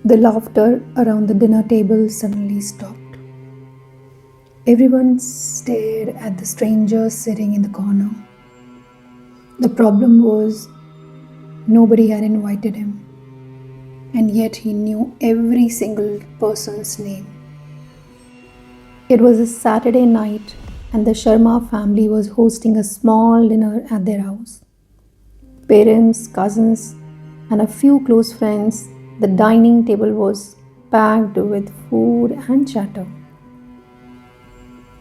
The laughter around the dinner table suddenly stopped. Everyone stared at the stranger sitting in the corner. The problem was nobody had invited him, and yet he knew every single person's name. It was a Saturday night, and the Sharma family was hosting a small dinner at their house. Parents, cousins, and a few close friends. The dining table was packed with food and chatter.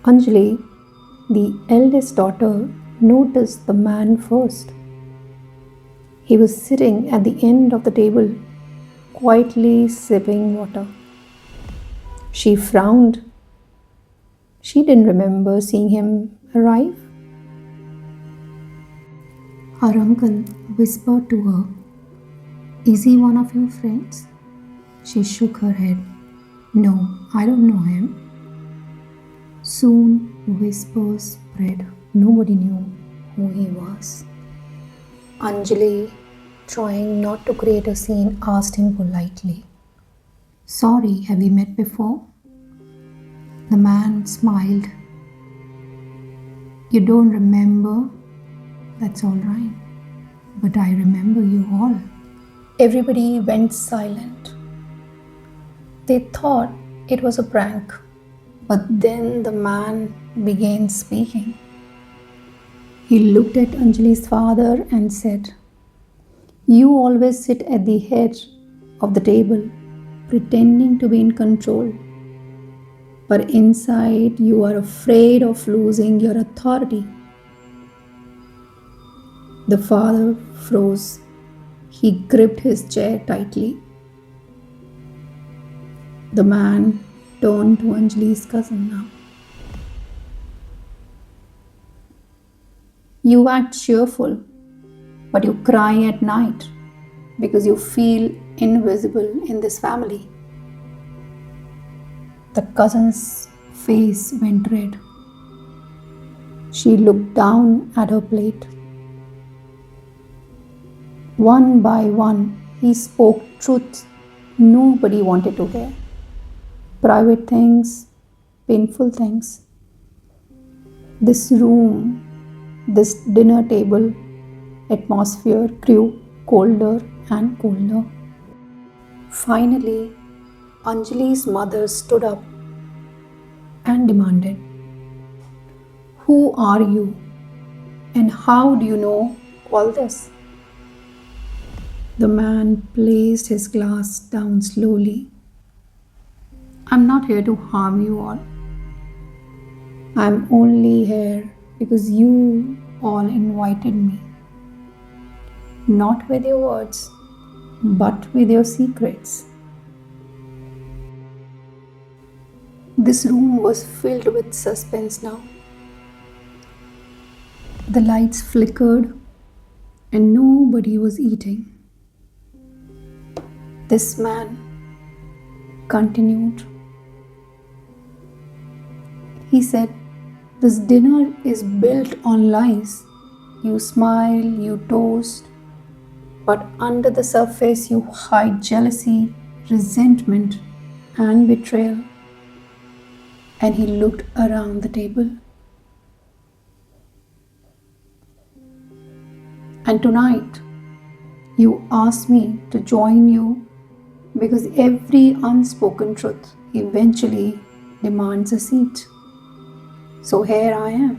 Anjali, the eldest daughter, noticed the man first. He was sitting at the end of the table, quietly sipping water. She frowned. She didn't remember seeing him arrive. Her uncle whispered to her, "Is he one of your friends?" She shook her head. "No, I don't know him." Soon whispers spread. Nobody knew who he was. Anjali, trying not to create a scene, asked him politely, "Sorry, have we met before?" The man smiled. "You don't remember? That's all right. But I remember you all." Everybody went silent. They thought it was a prank. But then the man began speaking. He looked at Anjali's father and said, "You always sit at the head of the table, pretending to be in control. But inside, you are afraid of losing your authority." The father froze. He gripped his chair tightly. The man turned to Anjali's cousin now. "You act cheerful, but you cry at night because you feel invisible in this family." The cousin's face went red. She looked down at her plate. One by one, he spoke truths nobody wanted to hear. Private things, painful things. This room, this dinner table atmosphere grew colder and colder. Finally, Anjali's mother stood up and demanded, "Who are you? And how do you know all this?" The man placed his glass down slowly. "I'm not here to harm you all. I'm only here because you all invited me. Not with your words, but with your secrets." This room was filled with suspense now. The lights flickered and nobody was eating. This man continued. He said, "This dinner is built on lies. You smile, you toast, but under the surface you hide jealousy, resentment, and betrayal." And he looked around the table. "And tonight, you asked me to join you because every unspoken truth eventually demands a seat. So here I am."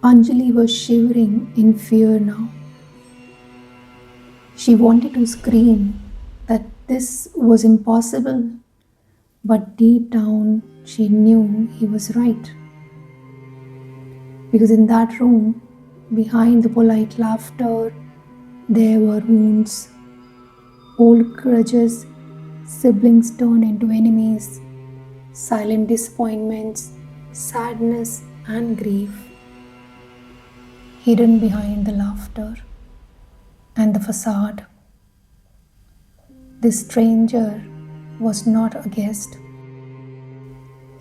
Anjali was shivering in fear now. She wanted to scream that this was impossible, but deep down she knew he was right. Because in that room, behind the polite laughter, there were wounds, old grudges, siblings turned into enemies, silent disappointments, sadness, and grief. Hidden behind the laughter and the facade, this stranger was not a guest.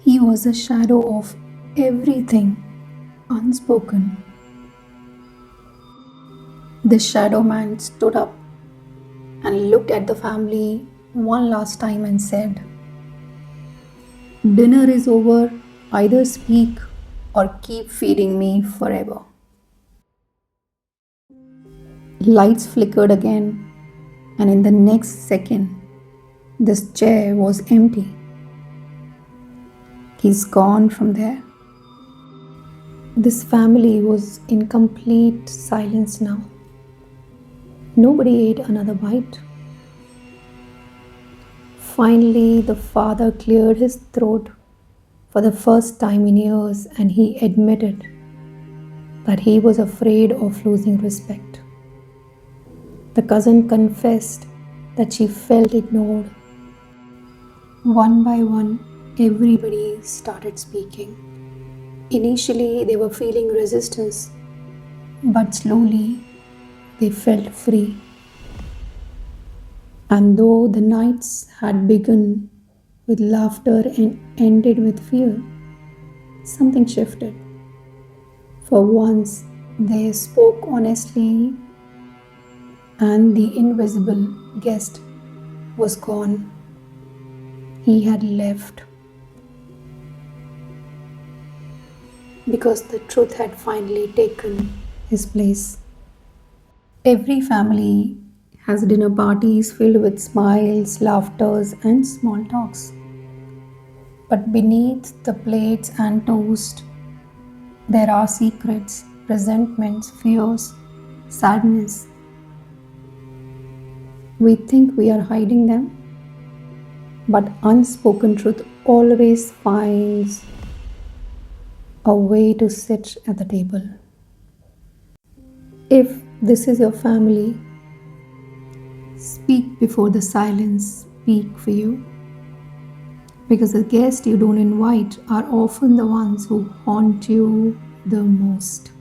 He was a shadow of everything unspoken. The shadow man stood up and looked at the family one last time and said, "Dinner is over. Either speak or keep feeding me forever." Lights flickered again, and in the next second, this chair was empty. He's gone from there. This family was in complete silence now. Nobody ate another bite. Finally, the father cleared his throat for the first time in years and he admitted that he was afraid of losing respect. The cousin confessed that she felt ignored. One by one, everybody started speaking. Initially, they were feeling resistance, but slowly they felt free. And though the nights had begun with laughter and ended with fear, something shifted. For once, they spoke honestly, and the invisible guest was gone. He had left because the truth had finally taken his place. Every family has dinner parties filled with smiles, laughters, and small talks. But beneath the plates and toast, there are secrets, resentments, fears, sadness. We think we are hiding them, but unspoken truth always finds a way to sit at the table. If this is your family, speak before the silence speak for you. Because the guests you don't invite are often the ones who haunt you the most.